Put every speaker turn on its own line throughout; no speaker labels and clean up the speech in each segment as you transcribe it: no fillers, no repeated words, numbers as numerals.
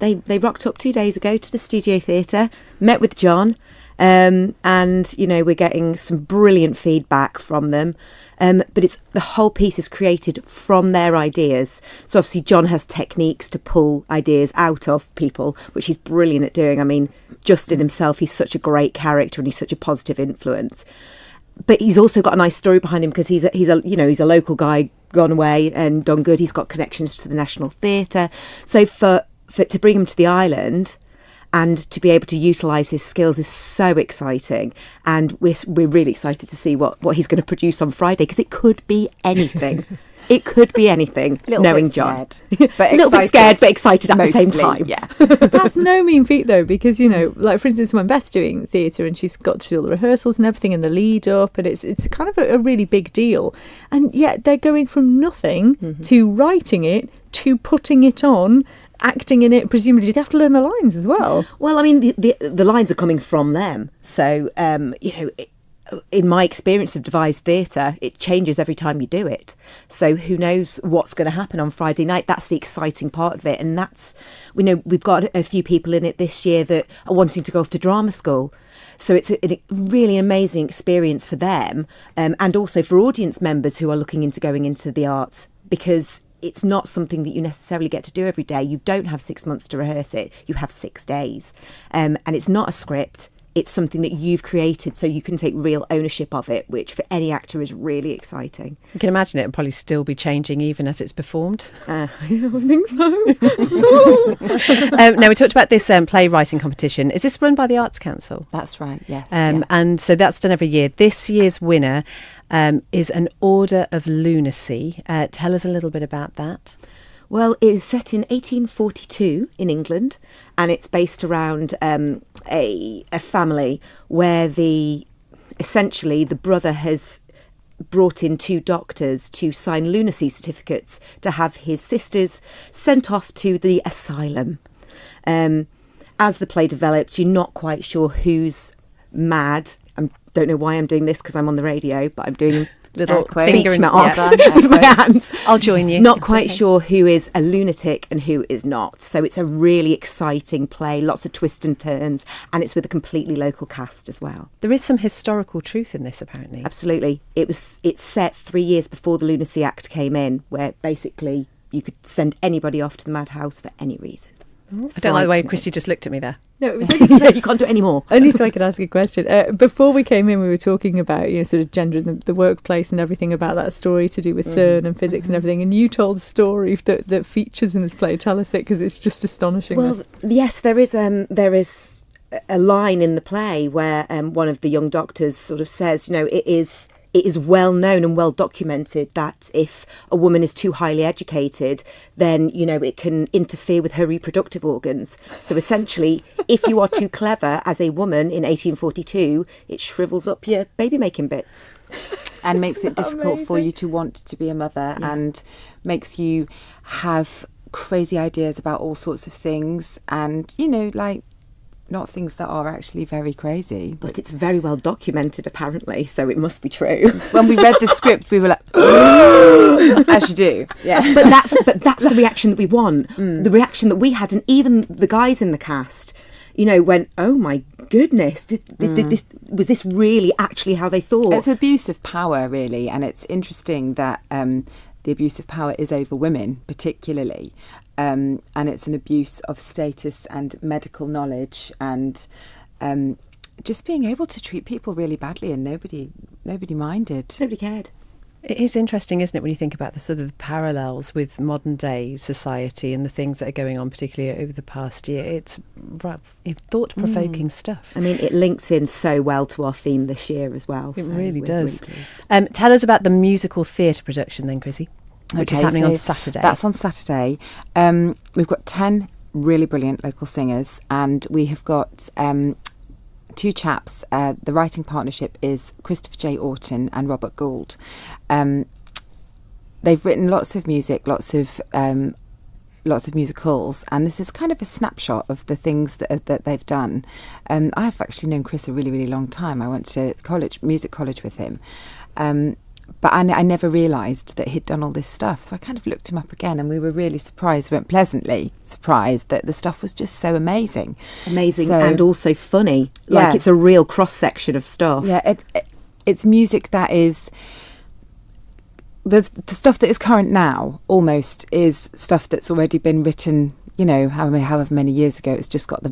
they rocked up 2 days ago to the Studio Theatre, met with John, and we're getting some brilliant feedback from them. But it's the whole piece is created from their ideas. So obviously John has techniques to pull ideas out of people, which he's brilliant at doing. I mean, Justin himself, he's such a great character and he's such a positive influence. But he's also got a nice story behind him because he's a local guy gone away and done good. He's got connections to the National Theatre. So for to bring him to the island and to be able to utilise his skills is so exciting. And we're really excited to see what he's going to produce on Friday, because it could be anything. It could be anything, knowing John.
But
a little bit scared, but excited at the same time.
Yeah.
That's no mean feat, though, because, like, for instance, when Beth's doing theatre and she's got to do all the rehearsals and everything and the lead up, and it's kind of a really big deal. And yet they're going from nothing to writing it to putting it on, acting in it. Presumably they have to learn the lines as well.
Well, I mean, the lines are coming from them. So, in my experience of devised theatre, it changes every time you do it. So who knows what's going to happen on Friday night? That's the exciting part of it. And we've got a few people in it this year that are wanting to go off to drama school. So it's a really amazing experience for them, and also for audience members who are looking into going into the arts, because it's not something that you necessarily get to do every day. You don't have 6 months to rehearse it. You have 6 days. And it's not a script. It's something that you've created, so you can take real ownership of it, which for any actor is really exciting.
You can imagine it will probably still be changing even as it's performed.
I think so.
Now, we talked about this playwriting competition. Is this run by the Arts Council?
That's right, yes.
And so that's done every year. This year's winner is an Order of Lunacy. Tell us a little bit about that.
Well, it is set in 1842 in England, and it's based around a family where essentially the brother has brought in 2 doctors to sign lunacy certificates to have his sisters sent off to the asylum. As the play develops, you're not quite sure who's mad. I don't know why I'm doing this because I'm on the radio, but I'm doing little finger in my arms with my hands.
I'll join you.
Not quite sure who is a lunatic and who is not. So it's a really exciting play, lots of twists and turns, and it's with a completely local cast as well.
There is some historical truth in this, apparently.
Absolutely. It's set 3 years before the Lunacy Act came in, where basically you could send anybody off to the madhouse for any reason.
I don't like the way Christy just looked at me there.
No, it was
you can't do it anymore.
Only so I could ask a question. Before we came in, we were talking about sort of gender in the workplace and everything, about that story to do with CERN and physics and everything. And you told a story that features in this play. Tell us it, because it's just astonishing.
Well, yes, there is a line in the play where one of the young doctors sort of says, it is well known and well documented that if a woman is too highly educated, then, it can interfere with her reproductive organs. So essentially, if you are too clever as a woman in 1842, it shrivels up your baby-making bits.
And makes it difficult for you to want to be a mother, and makes you have crazy ideas about all sorts of things, and, not things that are actually very crazy.
But it's very well documented, apparently, so it must be true.
When we read the script, we were like, as you do. Yeah.
But that's the reaction that we want. The reaction that we had, and even the guys in the cast, went, oh my goodness, was this really actually how they thought?
It's abuse of power, really, and it's interesting that the abuse of power is over women, particularly. And it's an abuse of status and medical knowledge, and just being able to treat people really badly, and nobody minded.
Nobody cared.
It is interesting, isn't it, when you think about the sort of parallels with modern day society and the things that are going on, particularly over the past year. It's thought-provoking stuff.
I mean, it links in so well to our theme this year as well.
It really does. Really tell us about the musical theatre production then, Chrissy. Which is happening on Saturday.
That's on Saturday. We've got 10 really brilliant local singers, and we have got 2 chaps. The writing partnership is Christopher J. Orton and Robert Gould. They've written lots of music, lots of musicals, and this is kind of a snapshot of the things that they've done. I've actually known Chris a really, really long time. I went to music college with him. But I never realised that he'd done all this stuff. So I kind of looked him up again, and we were really surprised, weren't pleasantly surprised, that the stuff was just so amazing.
Amazing
So-
and also funny. Like
Yeah.
it's a real cross-section of stuff.
Yeah, it's music that is... There's the stuff that is current now almost is stuff that's already been written, you know, however many years ago. It's just got the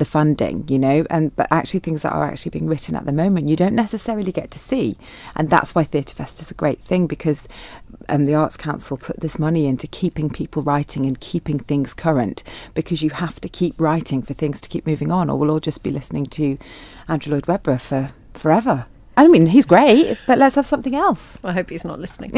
funding, you know, but actually things that are actually being written at the moment you don't necessarily get to see. And that's why Theatre Fest is a great thing, because the Arts Council put this money into keeping people writing and keeping things current, because you have to keep writing for things to keep moving on, or we'll all just be listening to Andrew Lloyd Webber for forever. I mean, he's great, but let's have something else.
I hope he's not listening.